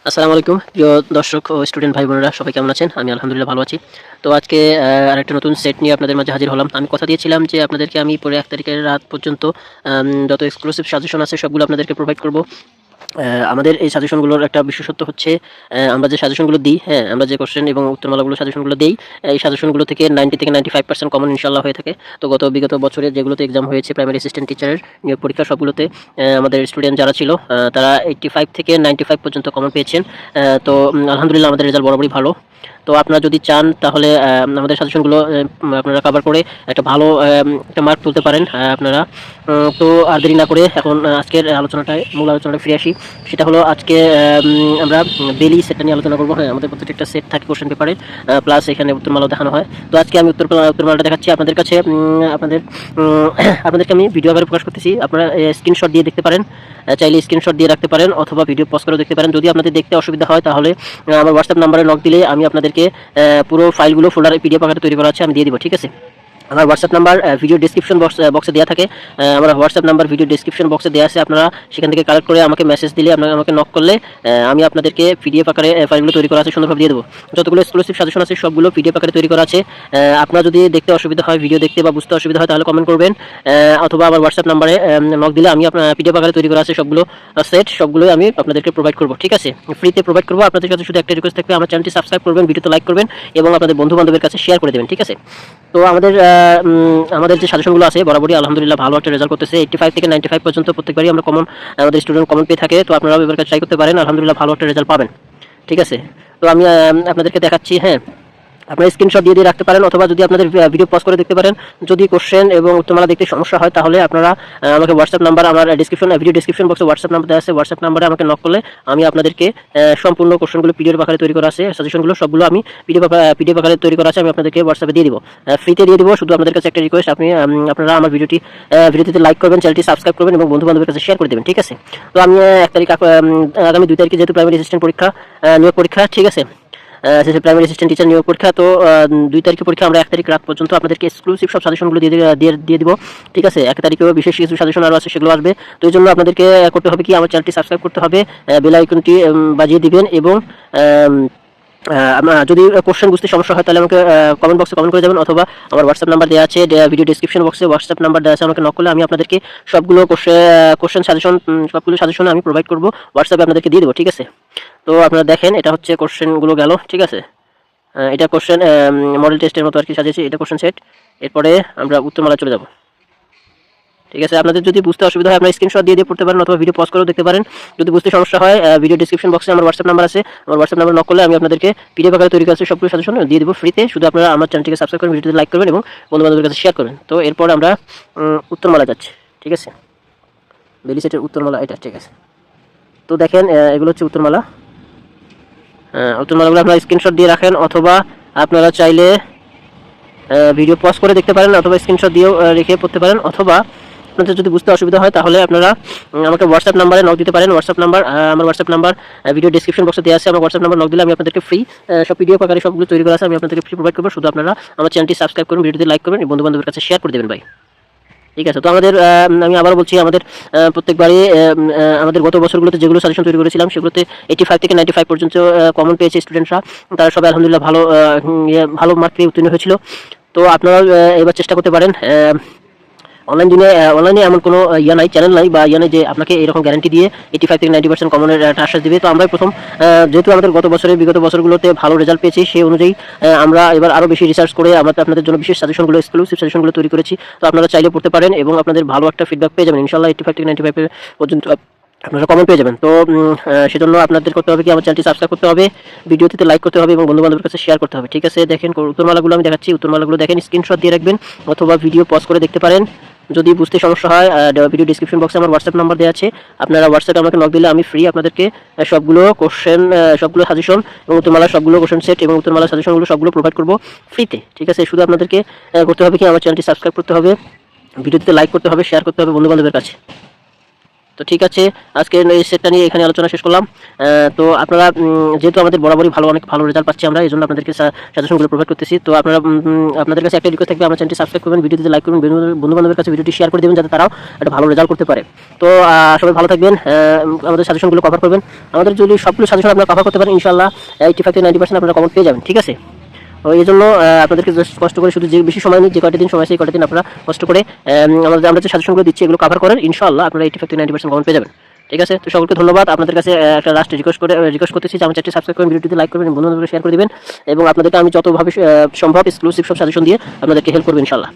আসসালামু আলাইকুম প্রিয় দর্শক ও স্টুডেন্ট ভাই বোনেরা, সবাই কেমন আছেন? আমি আলহামদুলিল্লাহ ভালো আছি। তো আজকে আরেকটা নতুন সেট নিয়ে আপনাদের মাঝে হাজির হলাম। আমি কথা দিয়েছিলাম যে আপনাদেরকে আমি পরে 1 তারিখের রাত পর্যন্ত যত এক্সক্লুসিভ সাজেশন আছে সবগুলো আপনাদেরকে প্রোভাইড করব। আমাদের এই সাজেশনগুলোর একটা বিশেষত্ব হচ্ছে আমরা যে সাজেশনগুলো দিই, হ্যাঁ, আমরা যে কোশ্চেন এবং উত্তরমালাগুলো সাজেশনগুলো দেই, এই সাজেশনগুলো থেকে 90 থেকে 95% কমন ইনশাআল্লাহ হয়ে থাকে। তো বিগত বছরে যেগুলোতে এক্সাম হয়েছে প্রাইমারি অ্যাসিস্ট্যান্ট টিচারের নিয়োগ পরীক্ষা, সবগুলোতে আমাদের স্টুডেন্ট যারা ছিল তারা 85 থেকে 95 পর্যন্ত কমন পেয়েছেন। তো আলহামদুলিল্লাহ আমাদের রেজাল্ট বরাবরই ভালো। তো আপনারা যদি চান তাহলে আমাদের সাজেশনগুলো আপনারা কভার করে একটা ভালো একটা মার্ক তুলতে পারেন আপনারা। তো আর দেরি না করে এখন আজকের মূল আলোচনাটায় ফিরে আসি। সেটা হলো আজকে আমরা বেলি সেটটা নিয়ে আলোচনা করবো। হ্যাঁ, আমাদের প্রত্যেকটা একটা সেট থাকে কোশ্চেন পেপারে, প্লাস এখানে উত্তরমালাও দেখানো হয়। তো আজকে আমি উত্তরমালাটা দেখাচ্ছি আপনাদের কাছে। আপনাদেরকে আমি ভিডিও আকারে প্রকাশ করতেছি। আপনারা স্ক্রিনশট দিয়ে দেখতে পারেন, চাইলে স্ক্রিনশট দিয়ে রাখতে পারেন অথবা ভিডিও পজ করেও দেখতে পারেন। যদি আপনাদের দেখতে অসুবিধা হয় তাহলে আমার হোয়াটসঅ্যাপ নাম্বারে নক দিলে আমি আপনাদেরকে পুরো ফাইলগুলো ফোল্ডারে পিডিএফ আকারে তৈরি করা আছে, আমি দিয়ে দিব, ঠিক আছে? আমার হোয়াটসঅ্যাপ নাম্বার ভিডিও ডেসক্রিপশন বক্সে দেওয়া থাকে। আমার হোয়াটসঅ্যাপ নাম্বার ভিডিও ডেসক্রিপশন বক্সে দেওয়া আছে। আপনারা সেখান থেকে কালেক্ট করে আমাকে মেসেজ দিলে, আমাকে নক করলে আমি আপনাদেরকে পিডিএফ আকারে ফাইলগুলো তৈরি করা আছে সুন্দরভাবে দিয়ে দেবো। যতগুলো এক্সক্লুসিভ সাজেশন আছে সবগুলো পিডিএফ আকারে তৈরি করা আছে। আপনারা যদি দেখতে অসুবিধা হয়, ভিডিও দেখতে বা বুঝতে অসুবিধা হয়, তাহলে কমেন্ট করবেন অথবা আমার হোয়াটসঅ্যাপ নাম্বারে নক দিলে আমি আপনার পিডিএফ আকারে তৈরি করা আছে সবগুলো সেট, সবগুলোই আমি আপনাদেরকে প্রোভাইড করবো, ঠিক আছে? ফ্রিতে প্রোভাইড করবো। আপনাদের কাছে শুধু একটা রিকোয়েস্ট থাকবে, আমার চ্যানেলটি সাবস্ক্রাইব করবেন, ভিডিওতে লাইক করবেন এবং আপনাদের বন্ধু বান্ধবের কাছে শেয়ার করে দেবেন, ঠিক আছে? তো আমাদের যে সাজেশনগুলো আছে বরাবরই আলহামদুলিল্লাহ ভালো একটা রেজাল্ট করতেছে। 85 থেকে 95 পর্যন্ত প্রত্যেকবারই আমরা আমাদের স্টুডেন্ট কমন পেয়ে থাকে। তো আপনারাও এবার ট্রাই করতে পারেন, আলহামদুলিল্লাহ ভালো একটা রেজাল্ট পাবেন, ঠিক আছে? তো আমি আপনাদেরকে দেখাচ্ছি। হ্যাঁ, আপনারা স্ক্রিনশট দিয়ে রাখতে পারেন অথবা যদি আপনাদের ভিডিও পজ করে দেখতে পারেন। যদি কোশ্চেন এবং উত্তরমালা দেখতে সমস্যা হয় তাহলে আপনারা আমাকে হোয়াটসঅ্যাপ নাম্বার, আমার ভিডিও ডেসক্রিপশন বক্সে হোয়াটসঅ্যাপ নাম্বার দেওয়া আছে, হোয়াটসঅ্যাপ নাম্বারে আমাকে নক করলে আমি আপনাদেরকে সম্পূর্ণ কোশ্চেনগুলো পিডিএফ আকারে তৈরি করা আছে, সাজেশনগুলো সবগুলো আমি পিডিএফ আকারে তৈরি করা আছে, আমি আপনাদেরকে হোয়াটসঅ্যাপে দিয়ে দিব, ফ্রিতে দিয়ে দিব। শুধু আপনাদের কাছে একটা রিকোয়েস্ট, আপনারা আমার ভিডিওটিতে লাইক করবেন, চ্যানেলটি সাবস্ক্রাইব করবেন এবং বন্ধু বান্ধবের কাছে শেয়ার করে দেবেন, ঠিক আছে? তো আমি 1 তারিখ আগামী 2 তারিখে যেহেতু প্রাইমারি অ্যাসিস্ট্যান্ট পরীক্ষা, নিয়োগ পরীক্ষা, ঠিক আছে, প্রাইমারি অ্যাসিস্ট্যান্ট টিচার নিয়োগ পরীক্ষা। তো 2 তারিখে পরীক্ষা, আমরা 1 তারিখ রাত পর্যন্ত আপনাদেরকে এক্সক্লুসিভ সব সাজেশনগুলো দিয়ে দিব, ঠিক আছে? 1 তারিখেও বিশেষ কিছু সাজেশন আরও আছে, সেগুলো আসবে। তো এই জন্য আপনাদেরকে করতে হবে কি, আমার চ্যানেলটি সাবস্ক্রাইব করতে হবে, বেল আইকনটি বাজিয়ে দিবেন এবং যদি কোশ্চেন বুঝতে সমস্যা হয় তাহলে আমাকে কমেন্ট বক্সে কমেন্ট করে যাবেন অথবা আমার হোয়াটসঅ্যাপ নাম্বার দেওয়া আছে, ভিডিও ডেসক্রিপশন বক্সে হোয়াটসঅ্যাপ নাম্বার দেওয়া আছে, আমাকে নক করলে আমি আপনাদেরকে সবগুলো কোশ্চেন সাজেশন, সবগুলো সাজেশন আমি প্রোভাইড করবো, হোয়াটসঅ্যাপে আপনাদেরকে দিয়ে দেবো, ঠিক আছে? তো আপনারা দেখেন, এটা হচ্ছে কোশ্চেনগুলো গেল, ঠিক আছে? এটা কোশ্চেন মডেল টেস্টের মতো আর কি সাজিয়েছি, এটা কোশ্চেন সেট। এরপরে আমরা উত্তরমালা চলে যাব, ঠিক আছে? আপনাদের যদি বুঝতে অসুবিধা হয় আপনারা স্ক্রিনশট দিয়ে পড়তে পারেন অথবা ভিডিও পজ করেও দেখতে পারেন। যদি বুঝতে সমস্যা হয়, ভিডিও ডেসক্রিপশন বক্সে আমার হোয়াটসঅ্যাপ নাম্বার আছে, আমার হোয়াটসঅ্যাপ নাম্বার নক করলে আমি আপনাদেরকে পিডিএফ আকারে তৈরি করা সবগুলো সাজেশন দিয়ে দেবো ফ্রিতে। শুধু আপনারা আমার চ্যানেলটিকে সাবস্ক্রাইব করবেন, ভিডিওতে লাইক করবেন এবং বন্ধু বান্ধবের কাছে শেয়ার করবেন। তো এরপর আমরা উত্তরমালা যাচ্ছি, ঠিক আছে? বেলি সেটের উত্তরমালা এটা, ঠিক আছে? তো দেখেন, এগুলো হচ্ছে উত্তরমালাগুলো আপনারা স্ক্রিনশট দিয়ে রাখেন অথবা আপনারা চাইলে ভিডিও পজ করে দেখতে পারেন অথবা স্ক্রিনশট দিয়েও রেখে পড়তে পারেন, অথবা আপনাদের যদি বুঝতে অসুবিধা হয় তাহলে আপনারা আমাকে হোয়াটসঅ্যাপ নাম্বারে নক দিতে পারেন। আমার হোয়াটসঅ্যাপ নাম্বার ভিডিও ডেসক্রিপশন বক্সে দেওয়া আছে। আমার হোয়াটসঅ্যাপ নাম্বার নক দিলে আমি আপনাদেরকে ফ্রি সব পিডিএফ আকারে সবগুলো তৈরি করা আছে, আমি আপনাদেরকে ফ্রি প্রোভাইড করবো। শুধু আপনারা আমার চ্যানেলটি সাবস্ক্রাইব করুন, ভিডিওতে লাইক করবেন, বন্ধু বান্ধবের কাছে শেয়ার করে দেবেন ভাই, ঠিক আছে? তো আমি আবারও বলছি, প্রত্যেকবারই আমাদের গত বছরগুলোতে যেগুলো সাজেশন তৈরি করেছিলাম সেগুলোতে 85 থেকে 95 পর্যন্ত কমন পেয়েছে স্টুডেন্টরা। তারা সবাই আলহামদুলিল্লাহ ভালো মার্ক পেয়ে উত্তীর্ণ হয়েছিল। তো আপনারা এবার চেষ্টা করতে পারেন। অনলাইনে এমন কোনো নাই, চ্যানেল নাই বা নাই যে আপনাকে এরকম গ্যারান্টি দিয়ে 85 থেকে 90% কমনের একটা আশ্বাস দেবে। তো আমরাই প্রথম, যেহেতু আমাদের বিগত বছরগুলোতে ভালো রেজাল্ট পেয়েছি, সেই অনুযায়ী আমরা এবার আরও বেশি রিসার্চ করে আপনাদের জন্য বিশেষ সাজেশনগুলো, এক্সক্লুসিভ সাজেশনগুলো তৈরি করেছি। তো আপনারা চাইলে পড়তে পারেন এবং আপনাদের ভালো একটা ফিডব্যাক পেয়ে যাবেন ইনশাআল্লাহ। 85 থেকে 95 পর্যন্ত আপনারা কমেন্ট পেয়ে যাবেন। তো সেজন্য আপনাদের করতে হবে কি, আমার চ্যানেলটি সাবস্ক্রাইব করতে হবে, ভিডিওতে লাইক করতে হবে এবং বন্ধু বান্ধবের কাছে শেয়ার করতে হবে, ঠিক আছে? দেখেন উত্তরমালাগুলো আমি দেখাচ্ছি, উত্তরমালাগুলো দেখেন, স্ক্রিনশট দিয়ে রাখবেন অথবা ভিডিও পজ করে দেখতে পারেন। যদি বুঝতে সমস্যা হয়, ভিডিও ডেসক্রিপশন বক্সে আমার হোয়াটসঅ্যাপ নাম্বার দেওয়া আছে, আপনারা হোয়াটসঅ্যাপে আমাকে নক দিলে আমি ফ্রি আপনাদেরকে সবগুলো সাজেশন এবং উত্তরমালা সবগুলো কোশ্চেন সেট এবং উত্তরমালা সাজেশনগুলো সবগুলো প্রোভাইড করবো ফ্রিতে, ঠিক আছে? শুধু আপনাদেরকে করতে হবে কি, আমার চ্যানেলটি সাবস্ক্রাইব করতে হবে, ভিডিওতে লাইক করতে হবে, শেয়ার করতে হবে বন্ধু বান্ধবের কাছে। তো ঠিক আছে, আজকে এই সেটটা নিয়ে এখানে আলোচনা শেষ করলাম। তো আপনারা যেহেতু আমাদের বরাবরই অনেক ভালো রেজাল্ট পাচ্ছি আমরা, এই জন্য আপনাদেরকে সাজেশনগুলো প্রোভাইড করতেছি। তো আপনারা আপনাদের কাছে একটা রিকোয়েস্ট থাকবে, আমার চ্যানেলটি সাবস্ক্রাইব করবেন, ভিডিওতে লাইক করবেন, বন্ধু বান্ধবের কাছে ভিডিওটি শেয়ার করে দেবেন যাতে তারাও একটা ভালো রেজাল্ট করতে পারে। তো সবাই ভালো থাকবেন, আমাদের সাজেশনগুলো কভার করবেন। আমাদের যদি সবগুলো সাজেশন আপনারা কভার করতে পারেন, ইনশাআল্লাহ 85 থেকে 90% আপনারা কমন পেয়ে যাবেন। ঠিক আছে, তো এই জন্য আপনাদেরকে কষ্ট করে, শুধু যে বেশি সময় নেই, যে কয়টা দিন সময় সেই কয়টা দিন আপনারা কষ্ট করে আমরা যে সাজেশনগুলো দিচ্ছি এগুলো কভার করেন, ইনশাআল্লাহ আপনারা 85 থেকে 90% কমন পেয়ে যাবেন। ঠিক আছে, তো সকলকে ধন্যবাদ। আপনাদের কাছে একটা লাস্ট রিকোয়েস্ট করতেছি যে আমার চ্যানেলটি সাবস্ক্রাইব করবেন, ভিডিওটিতে লাইক করবেন, বন্ধুদের শেয়ার করে দিবেন এবং আপনাদেরকে আমি যতভাবে সম্ভব এক্সক্লুসিভ সব সাজেশন দিয়ে আপনাদেরকে হেল্প করবো ইনশাআল্লাহ।